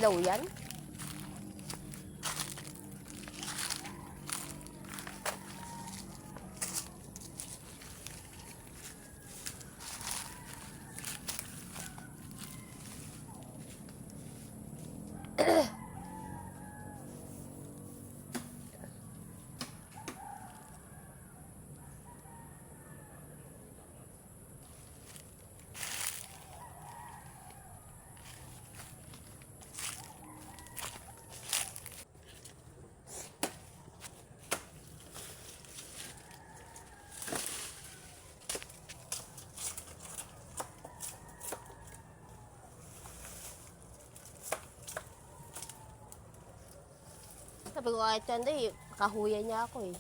Ilaw yan? Sabi ko kahit yan day, kahuyan niya ako eh.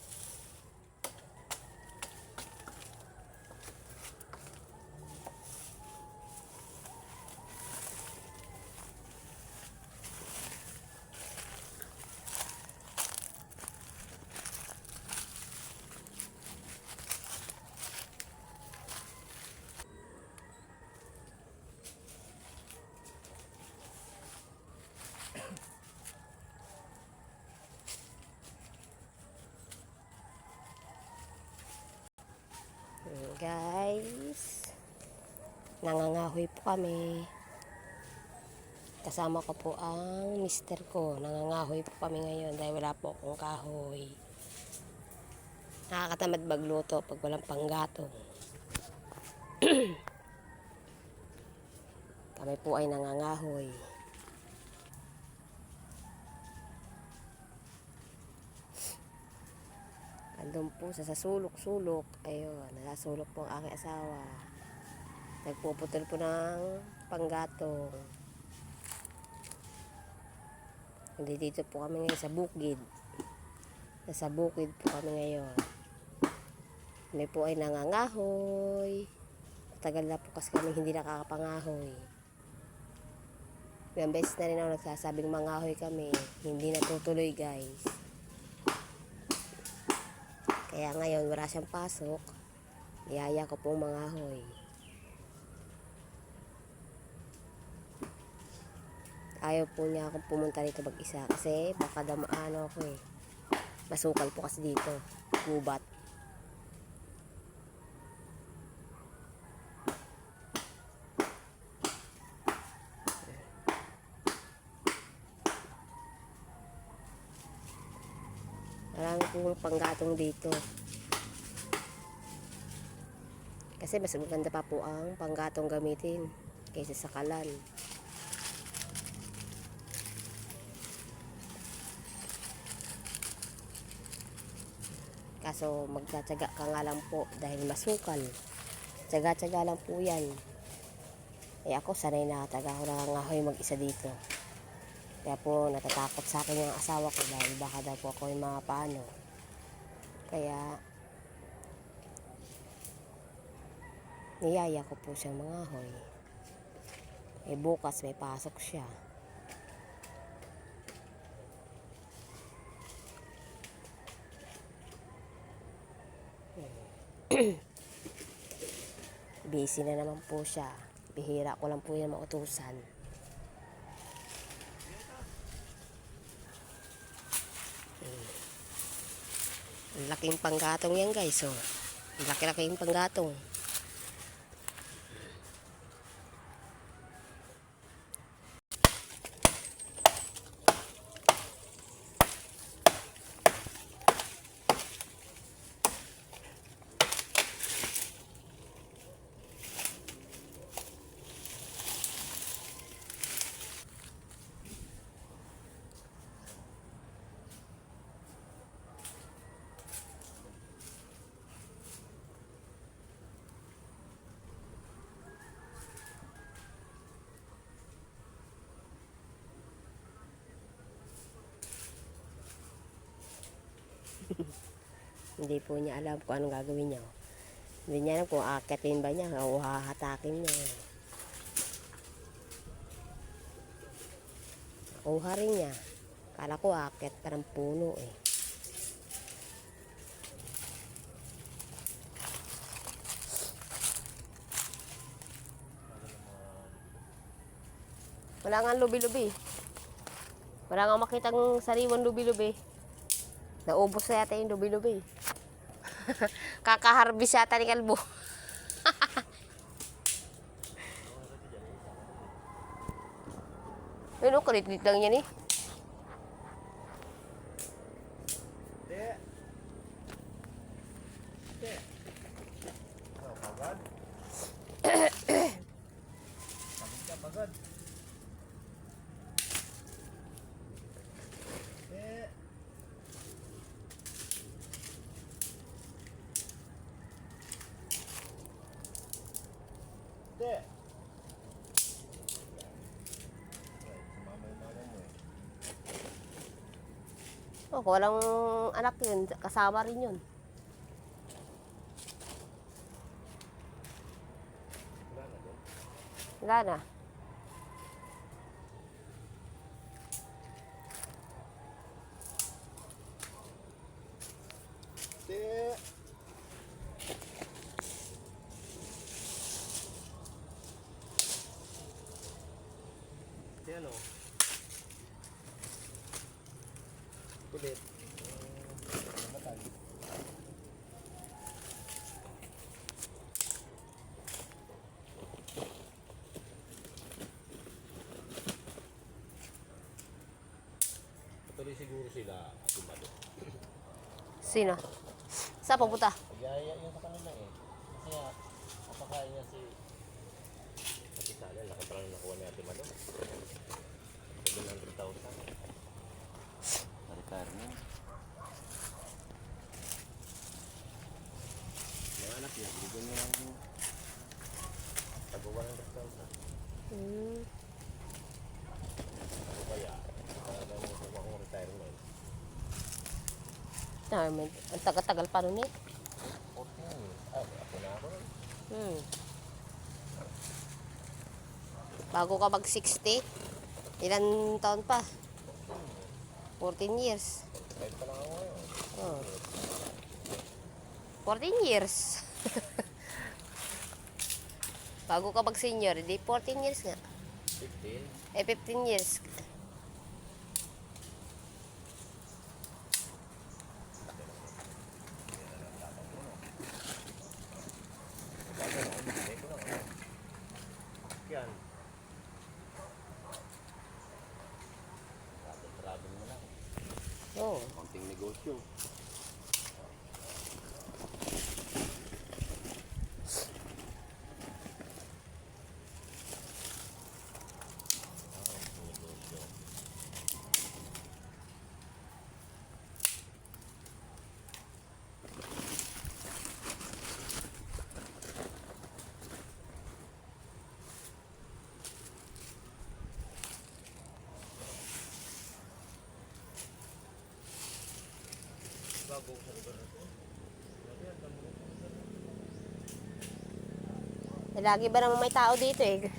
Guys, nangangahoy po kami. Kasama ko po ang mister ko. Nangangahoy po kami ngayon dahil wala po akong kahoy. Nakakatamad magluto pag walang panggatong. Kami po ay nangangahoy. Andun po sa sulok-sulok. Ayun, nakasulok po ang aking asawa. Nagpuputol po ng panggatong. Hindi dito po kami ngayon sa bukid. Nasa bukid po kami ngayon. Kami po ay nangangahoy. Matagal na po kasi kami hindi nakakapangahoy. Ilang beses na rin ako nagsasabing mangahoy kami. Hindi natutuloy guys. Kaya ngayon wala siyang pasok. Niyaya ko pong mangahoy. Ayaw po niya akong pumunta dito mag-isa kasi baka damaano ako eh. Masukal po kasi dito. Gubat. Marami pong panggatong dito. Kasi mas maganda pa po ang panggatong gamitin kaysa sa kalan. Kaso magtsatsaga ka nga lang po dahil masukal. Tsaga-tsaga lang po yan. Eh ako sanay na taga ko nangangahoy mag-isa dito. Kaya po natatakot sa akin yung asawa ko dahil baka daw po ako yung mga paano. Kaya niyaya ko po siyang mangahoy. Eh bukas may pasok siya. Busy na naman po siya. Bihira ko lang po yung mautusan. Ang laking panggatong yan guys. Oh. Ang laki-laking panggatong. Hindi po niya alam kung anong gagawin niya. Hindi niya alam kung aakyatin ba niya o hahatakin niya. Nakuha rin niya. Kala ko aakyat parang puno eh. Wala nga lubi-lubi. Wala nga makitang sariwang lubi-lubi. Naubos na yata yung lubi-lubi. Kakaharbis yata ni Kalbo. Yun o, kulit-lit lang yan eh. Pagod. Oh, kung walang anak yun, kasama rin yun. Wala na. Yan o. Kulit. Namatay. Tuloy siguro sila atumado. Sino? Saan pupunta? Yaya yun sa kanila eh. Kasi nga, kapakain niya si Sala. Laki pa lang nakuha ni Ate Malo. 700,000. Na-retirement. Mga anak niya, bigyan niya ng tago 100,000. Ano kaya? Ano nakuha kong retirement? Retirement. Ang tagal-tagal pa nun eh. 14 years. Ako na ako. Bago ka mag-60, ilan taon pa? 14 years. Kahit pa lang ako ngayon. Oh. 14 years. Bago ka mag-senior, di 14 years nga. 15. 15 years. Yan. Travel mo lang. Oh. Konting negosyo. Bago sa lugar na ito. Lagi ba naman may tao dito eh?